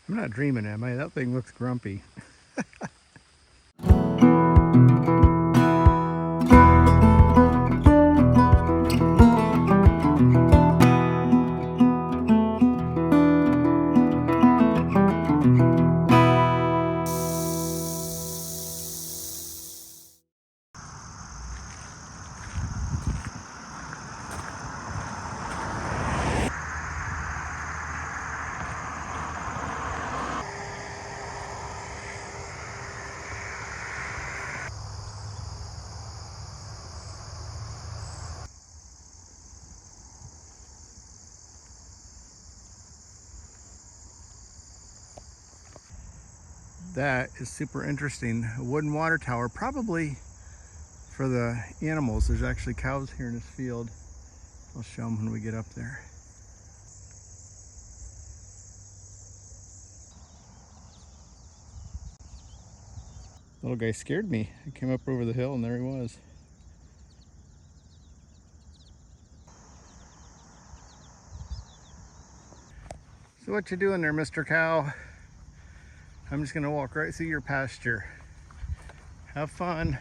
I'm not dreaming, am I? That thing looks grumpy. That is super interesting. A wooden water tower, probably for the animals. There's actually cows here in this field. I'll show them when we get up there. Little guy scared me. I came up over the hill and there he was. So what you doing there, Mr. Cow? I'm just gonna walk right through your pasture. Have fun.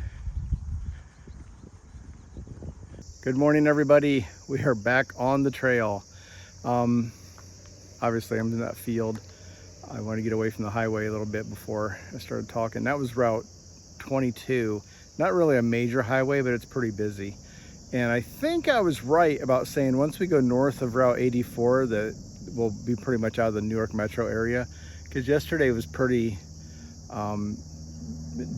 Good morning, everybody. We are back on the trail. Obviously I'm in that field. I want to get away from the highway a little bit before I started talking. That was Route 22. Not really a major highway, but it's pretty busy. And I think I was right about saying once we go north of Route 84 that we'll be pretty much out of the New York metro area, because yesterday was pretty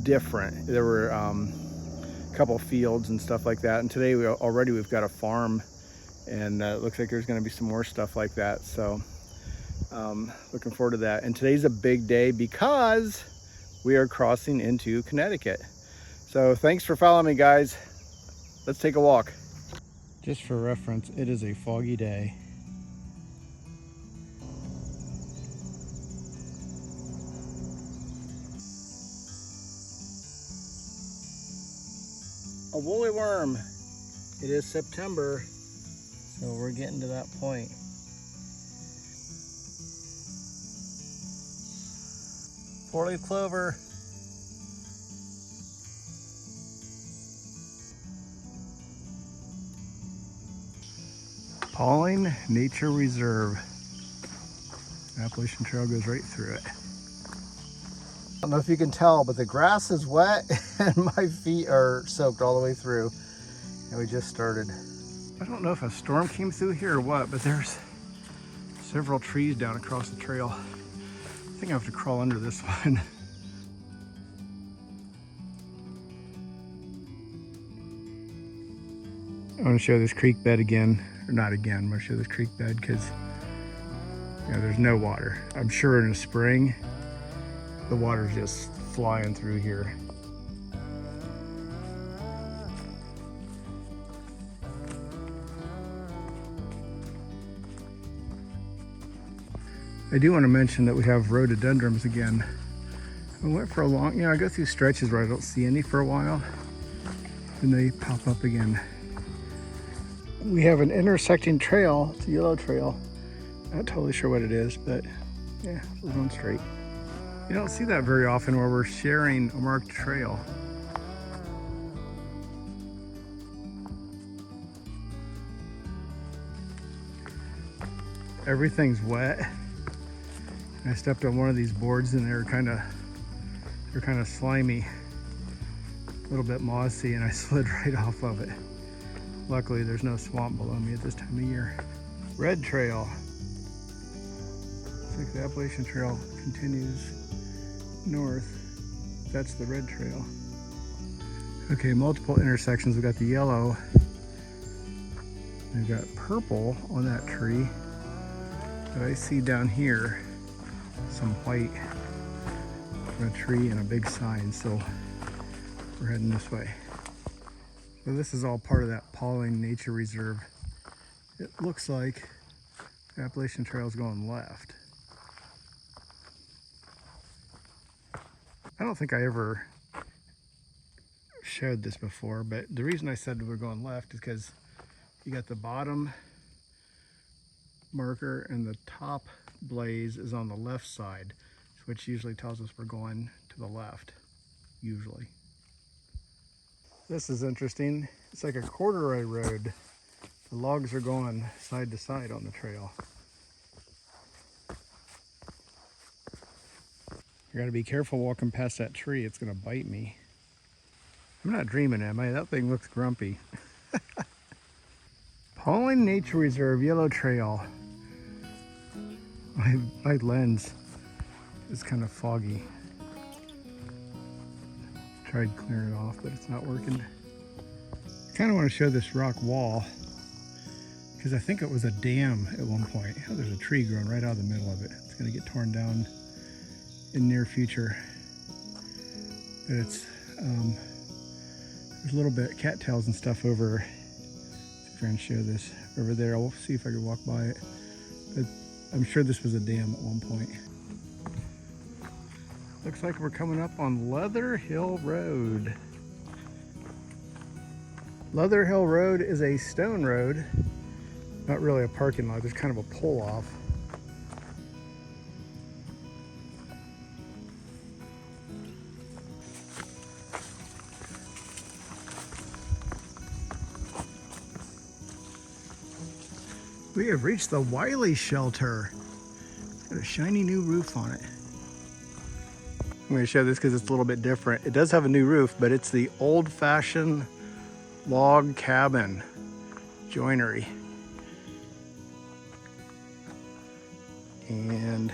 different. There were a couple of fields and stuff like that, and today we've got a farm, and it looks like there's going to be some more stuff like that. So looking forward to that. And today's a big day because we are crossing into Connecticut. So thanks for following me, guys. Let's take a walk. Just for reference, it is a foggy day. A woolly worm. It is September, so we're getting to that point. Four-leaf clover. Appalachian Nature Reserve. Appalachian Trail goes right through it. I don't know if you can tell, but the grass is wet and my feet are soaked all the way through. And we just started. I don't know if a storm came through here or what, but there's several trees down across the trail. I think I have to crawl under this one. I want to show this creek bed again, or not again. I'm going to show this creek bed because there's no water. I'm sure in the spring, the water's just flying through here. I do want to mention that we have rhododendrons again. I went for a long, I go through stretches where I don't see any for a while, and they pop up again. We have an intersecting trail. It's a yellow trail. Not totally sure what it is, but yeah, we're going straight. You don't see that very often where we're sharing a marked trail. Everything's wet. I stepped on one of these boards and they're kind of slimy, a little bit mossy, and I slid right off of it. Luckily, there's no swamp below me at this time of year. Red Trail. Looks like the Appalachian Trail continues north. That's the Red Trail. Okay, multiple intersections. We've got the yellow. We've got purple on that tree. But I see down here some white on a tree and a big sign, so we're heading this way. So this is all part of that Appalachian Nature Reserve. It looks like the Appalachian Trail is going left. I don't think I ever showed this before, but the reason I said we're going left is because you got the bottom marker and the top blaze is on the left side, which usually tells us we're going to the left, usually. This is interesting. It's like a corduroy road. The logs are going side to side on the trail. You gotta be careful walking past that tree. It's gonna bite me. I'm not dreaming, am I? That thing looks grumpy. Pauling Nature Reserve, Yellow Trail. My lens is kind of foggy. Tried clearing it off, but it's not working. I kind of want to show this rock wall because I think it was a dam at one point. Oh, there's a tree growing right out of the middle of it. It's going to get torn down in near future. But it's there's a little bit cattails and stuff over. If I can show this over there, I'll see if I can walk by it. But I'm sure this was a dam at one point. Looks like we're coming up on Leather Hill Road. Leather Hill Road is a stone road, not really a parking lot. There's kind of a pull off. We have reached the Wiley shelter. Got a shiny new roof on it. I'm going to show this because it's a little bit different. It does have a new roof, but it's the old-fashioned log cabin joinery. And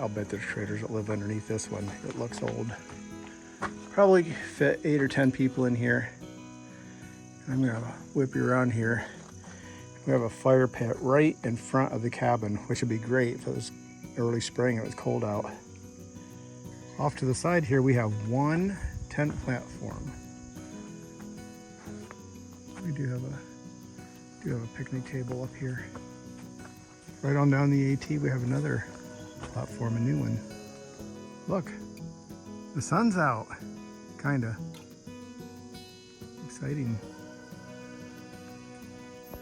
I'll bet there's traders that live underneath this one. It looks old. Probably fit 8 or 10 people in here. I'm going to whip you around here. We have a fire pit right in front of the cabin, which would be great if it was early spring and it was cold out. Off to the side here, we have one tent platform. We do have a picnic table up here. Right on down the AT, we have another platform, a new one. Look, the sun's out, kinda. Exciting.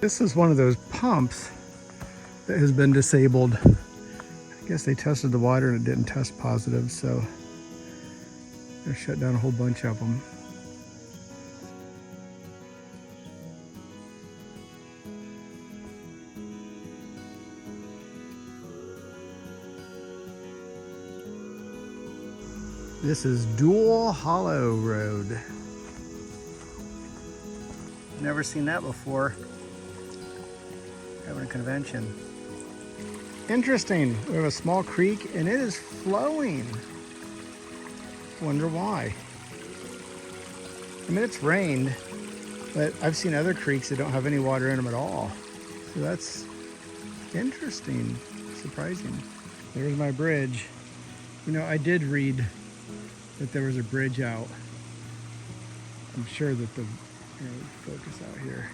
This is one of those pumps that has been disabled. I guess they tested the water and it didn't test positive, so they shut down a whole bunch of them. This is Dual Hollow Road. Never seen that before. Having a convention. Interesting. We have a small creek and it is flowing. Wonder why. I mean, it's rained, but I've seen other creeks that don't have any water in them at all. So that's interesting, surprising. There's my bridge. You know, I did read that there was a bridge out. I'm sure that focus out here.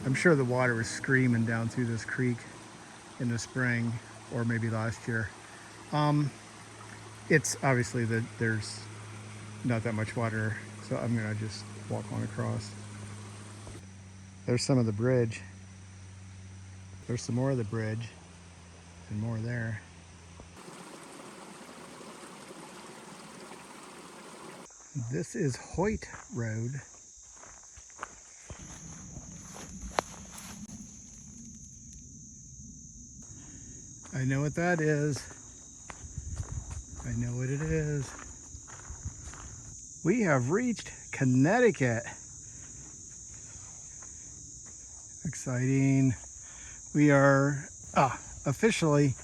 I'm sure the water was screaming down through this creek in the spring, or maybe last year. It's obviously that there's not that much water, so I'm gonna just walk on across. There's some of the bridge. There's some more of the bridge, and more there. This is Hoyt Road. I know what that is. I know what it is. We have reached Connecticut. Exciting. We are officially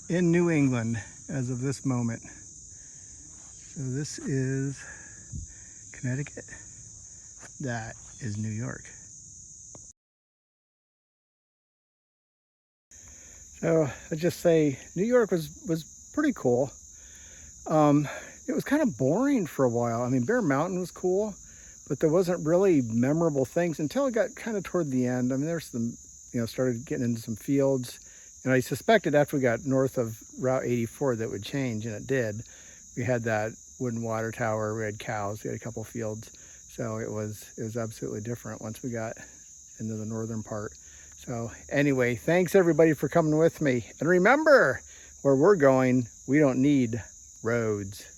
in New England as of this moment. So this is Connecticut. That is New York. So I'd just say New York was pretty cool. It was kind of boring for a while. I mean, Bear Mountain was cool, but there wasn't really memorable things until it got kind of toward the end. I mean, there's some, started getting into some fields, and I suspected after we got north of Route 84 that would change, and it did. We had that wooden water tower, we had cows, we had a couple fields. So it was absolutely different once we got into the northern part. So anyway, thanks everybody for coming with me. And remember, where we're going, we don't need roads.